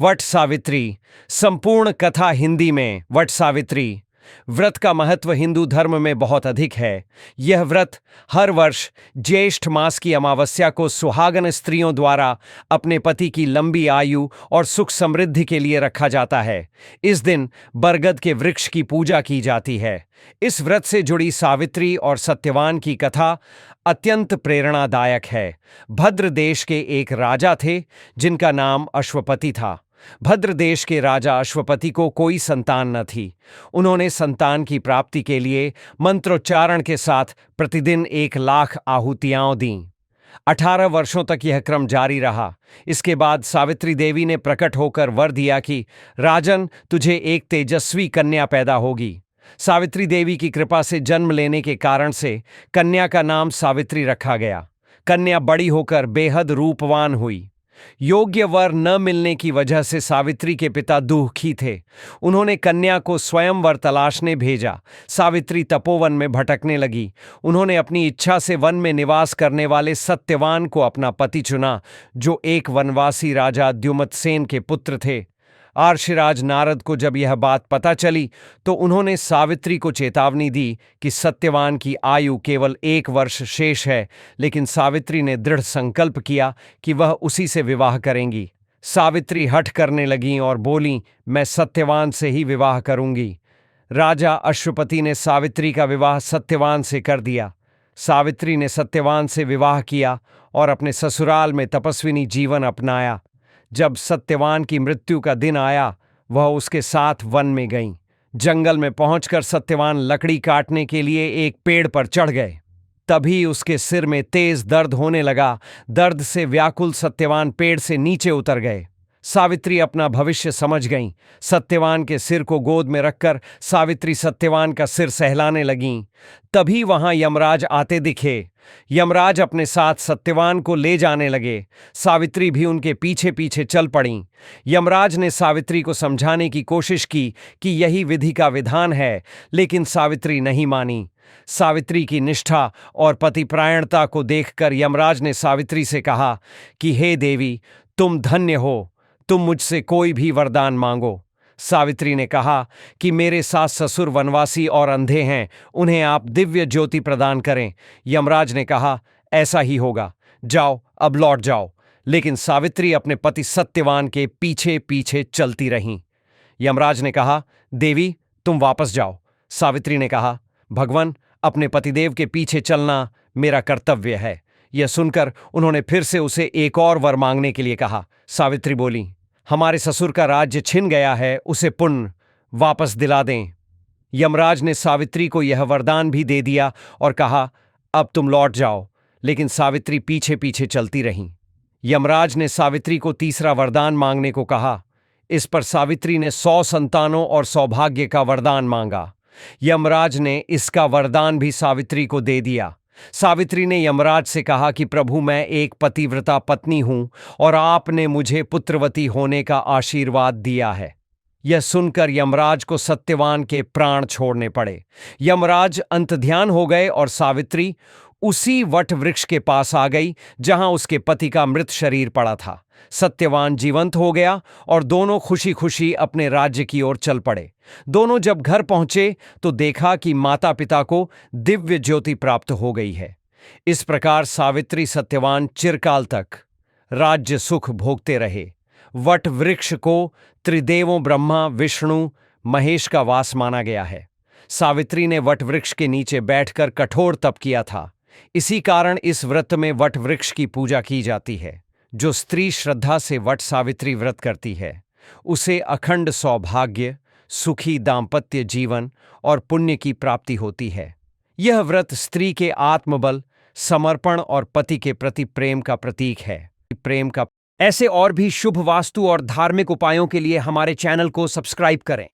वट सावित्री। संपूर्ण कथा हिंदी में। वट सावित्री व्रत का महत्व हिंदू धर्म में बहुत अधिक है। यह व्रत हर वर्ष ज्येष्ठ मास की अमावस्या को सुहागन स्त्रियों द्वारा अपने पति की लंबी आयु और सुख समृद्धि के लिए रखा जाता है। इस दिन बरगद के वृक्ष की पूजा की जाती है। इस व्रत से जुड़ी सावित्री और सत्यवान की कथा अत्यंत प्रेरणादायक है। भद्र देश के एक राजा थे जिनका नाम अश्वपति था। भद्र देश के राजा अश्वपति को कोई संतान न थी। उन्होंने संतान की प्राप्ति के लिए मंत्रोच्चारण के साथ प्रतिदिन 1,00,000 आहुतियां दीं। 18 वर्षों तक यह क्रम जारी रहा। इसके बाद सावित्री देवी ने प्रकट होकर वर दिया कि राजन, तुझे एक तेजस्वी कन्या पैदा होगी। सावित्री देवी की कृपा से जन्म लेने के कारण से कन्या का नाम सावित्री रखा गया। कन्या बड़ी होकर बेहद रूपवान हुई। योग्य वर न मिलने की वजह से सावित्री के पिता दुखी थे। उन्होंने कन्या को स्वयंवर तलाशने भेजा। सावित्री तपोवन में भटकने लगी। उन्होंने अपनी इच्छा से वन में निवास करने वाले सत्यवान को अपना पति चुना, जो एक वनवासी राजा द्युमत्सेन के पुत्र थे। आर्षिराज नारद को जब यह बात पता चली तो उन्होंने सावित्री को चेतावनी दी कि सत्यवान की आयु केवल 1 वर्ष शेष है, लेकिन सावित्री ने दृढ़ संकल्प किया कि वह उसी से विवाह करेंगी। सावित्री हठ करने लगीं और बोलीं, मैं सत्यवान से ही विवाह करूंगी। राजा अश्वपति ने सावित्री का विवाह सत्यवान से कर दिया। सावित्री ने सत्यवान से विवाह किया और अपने ससुराल में तपस्विनी जीवन अपनाया। जब सत्यवान की मृत्यु का दिन आया, वह उसके साथ वन में गईं। जंगल में पहुंचकर सत्यवान लकड़ी काटने के लिए एक पेड़ पर चढ़ गए। तभी उसके सिर में तेज दर्द होने लगा। दर्द से व्याकुल सत्यवान पेड़ से नीचे उतर गए। सावित्री अपना भविष्य समझ गईं। सत्यवान के सिर को गोद में रखकर सावित्री सत्यवान का सिर सहलाने लगीं। तभी वहां यमराज आते दिखे। यमराज अपने साथ सत्यवान को ले जाने लगे। सावित्री भी उनके पीछे पीछे चल पड़ीं। यमराज ने सावित्री को समझाने की कोशिश की कि यही विधि का विधान है, लेकिन सावित्री नहीं मानी। सावित्री की निष्ठा और पतिपरायणता को देखकर यमराज ने सावित्री से कहा कि हे देवी, तुम धन्य हो, तुम मुझसे कोई भी वरदान मांगो। सावित्री ने कहा कि मेरे सास ससुर वनवासी और अंधे हैं, उन्हें आप दिव्य ज्योति प्रदान करें। यमराज ने कहा, ऐसा ही होगा, जाओ, अब लौट जाओ। लेकिन सावित्री अपने पति सत्यवान के पीछे पीछे चलती रहीं। यमराज ने कहा, देवी, तुम वापस जाओ। सावित्री ने कहा, भगवान, अपने पतिदेव के पीछे चलना मेरा कर्तव्य है। यह सुनकर उन्होंने फिर से उसे एक और वर मांगने के लिए कहा। सावित्री बोली, हमारे ससुर का राज्य छिन गया है, उसे पुण्य वापस दिला दें। यमराज ने सावित्री को यह वरदान भी दे दिया और कहा, अब तुम लौट जाओ। लेकिन सावित्री पीछे पीछे चलती रहीं। यमराज ने सावित्री को तीसरा वरदान मांगने को कहा। इस पर सावित्री ने 100 संतानों और सौभाग्य का वरदान मांगा। यमराज ने इसका वरदान भी सावित्री को दे दिया। सावित्री ने यमराज से कहा कि प्रभु, मैं एक पतिव्रता पत्नी हूं और आपने मुझे पुत्रवती होने का आशीर्वाद दिया है। यह सुनकर यमराज को सत्यवान के प्राण छोड़ने पड़े। यमराज अंतर्ध्यान हो गए और सावित्री उसी वट वृक्ष के पास आ गई जहां उसके पति का मृत शरीर पड़ा था। सत्यवान जीवंत हो गया और दोनों खुशी खुशी अपने राज्य की ओर चल पड़े। दोनों जब घर पहुंचे तो देखा कि माता पिता को दिव्य ज्योति प्राप्त हो गई है। इस प्रकार सावित्री सत्यवान चिरकाल तक राज्य सुख भोगते रहे। वट वृक्ष को त्रिदेवों ब्रह्मा, विष्णु, महेश का वास माना गया है। सावित्री ने वट वृक्ष के नीचे बैठकर कठोर तप किया था। इसी कारण इस व्रत में वट वृक्ष की पूजा की जाती है। जो स्त्री श्रद्धा से वट सावित्री व्रत करती है, उसे अखंड सौभाग्य, सुखी दाम्पत्य जीवन और पुण्य की प्राप्ति होती है। यह व्रत स्त्री के आत्मबल, समर्पण और पति के प्रति प्रेम का प्रतीक है। ऐसे और भी शुभ वास्तु और धार्मिक उपायों के लिए हमारे चैनल को सब्सक्राइब करें।